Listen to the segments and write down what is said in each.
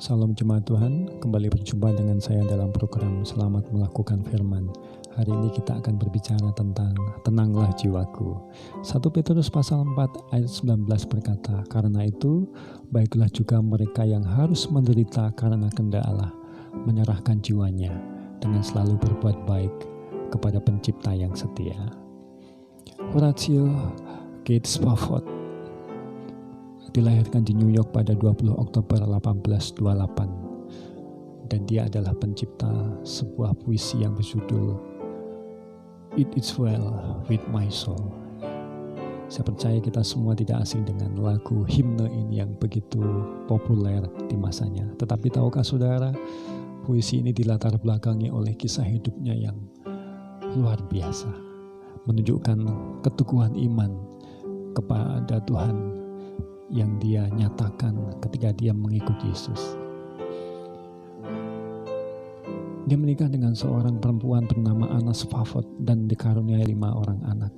Salam jemaat Tuhan, kembali berjumpa dengan saya dalam program Selamat Melakukan Firman. Hari ini kita akan berbicara tentang tenanglah jiwaku. 1 Petrus pasal 4 ayat 19 berkata, karena itu baiklah juga mereka yang harus menderita karena kehendak Allah, menyerahkan jiwanya dengan selalu berbuat baik kepada pencipta yang setia. Horatio Gates Spafford dilahirkan di New York pada 20 Oktober 1828 dan dia adalah pencipta sebuah puisi yang berjudul It Is Well With My Soul. Saya percaya kita semua tidak asing dengan lagu himne ini yang begitu populer di masanya. Tetapi tahukah saudara, puisi ini dilatar belakangi oleh kisah hidupnya yang luar biasa, menunjukkan keteguhan iman kepada Tuhan yang dia nyatakan ketika dia mengikut Yesus. Dia menikah dengan seorang perempuan bernama Anna Spafford dan dikaruniai 5 orang anak.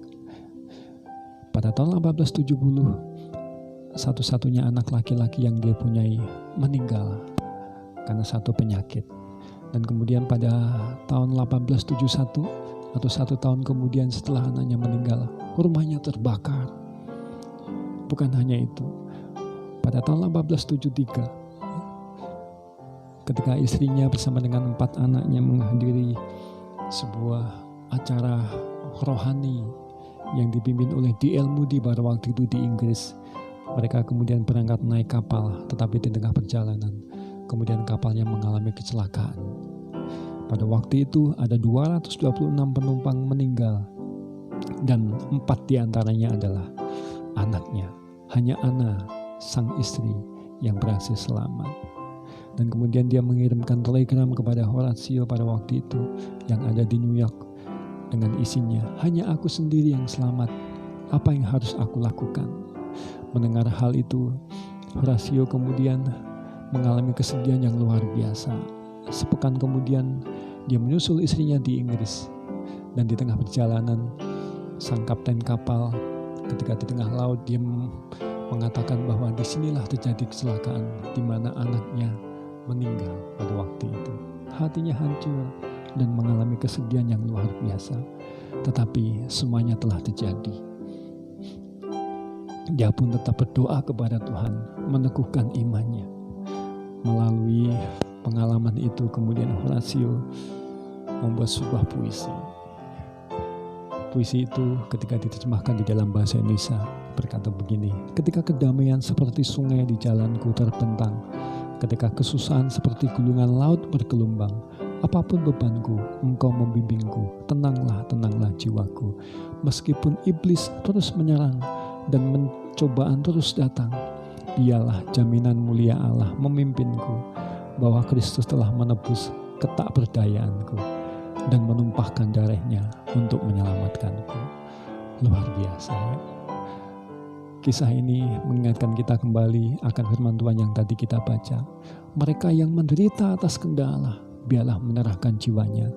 Pada tahun 1870, satu-satunya anak laki-laki yang dia punyai meninggal karena satu penyakit. Dan kemudian pada tahun 1871 atau 1 tahun kemudian setelah anaknya meninggal, rumahnya terbakar. Bukan hanya itu, pada tahun 1873, ketika istrinya bersama dengan 4 anaknya menghadiri sebuah acara rohani yang dipimpin oleh D.L. Moody pada waktu itu di Inggris, mereka kemudian berangkat naik kapal, tetapi di tengah perjalanan, kemudian kapalnya mengalami kecelakaan. Pada waktu itu ada 226 penumpang meninggal, dan 4 diantaranya adalah anaknya. Hanya Anna, sang istri, yang berhasil selamat. Dan kemudian dia mengirimkan telegram kepada Horatio pada waktu itu yang ada di New York dengan isinya, hanya aku sendiri yang selamat, apa yang harus aku lakukan? Mendengar hal itu, Horatio kemudian mengalami kesedihan yang luar biasa. Sepekan kemudian dia menyusul istrinya di Inggris, dan di tengah perjalanan sang kapten kapal ketika di tengah laut dia mengatakan bahwa disinilah terjadi kecelakaan di mana anaknya meninggal pada waktu itu. Hatinya hancur dan mengalami kesedihan yang luar biasa. Tetapi semuanya telah terjadi. Dia pun tetap berdoa kepada Tuhan, meneguhkan imannya. Melalui pengalaman itu kemudian Horatio membuat sebuah puisi. Puisi itu ketika diterjemahkan di dalam bahasa Indonesia berkata begini, ketika kedamaian seperti sungai di jalanku terbentang, ketika kesusahan seperti gulungan laut bergelombang, apapun bebanku, engkau membimbingku, tenanglah, tenanglah jiwaku. Meskipun iblis terus menyerang dan mencobaan terus datang, biarlah jaminan mulia Allah memimpinku, bahwa Kristus telah menebus ketakberdayaanku dan menumpahkan darahnya untuk menyelamatkanku. Luar biasa ya. Kisah ini mengingatkan kita kembali akan firman Tuhan yang tadi kita baca. Mereka yang menderita atas kehendak Allah, biarlah menyerahkan jiwanya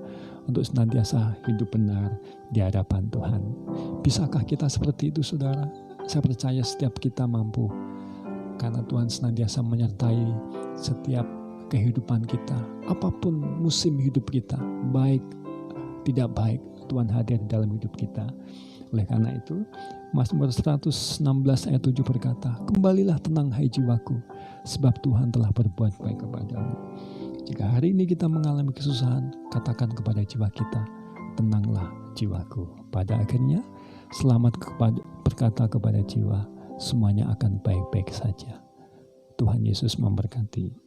untuk senantiasa hidup benar di hadapan Tuhan. Bisakah kita seperti itu, saudara? Saya percaya setiap kita mampu, karena Tuhan senantiasa menyertai setiap kehidupan kita. Apapun musim hidup kita, baik tidak baik, Tuhan hadir di dalam hidup kita. Oleh karena itu, Mazmur 116 ayat 7 berkata, kembalilah tenang hai jiwaku, sebab Tuhan telah berbuat baik kepadamu. Jika hari ini kita mengalami kesusahan, katakan kepada jiwa kita, tenanglah jiwaku. Pada akhirnya, selamat berkata kepada jiwa, semuanya akan baik-baik saja. Tuhan Yesus memberkati.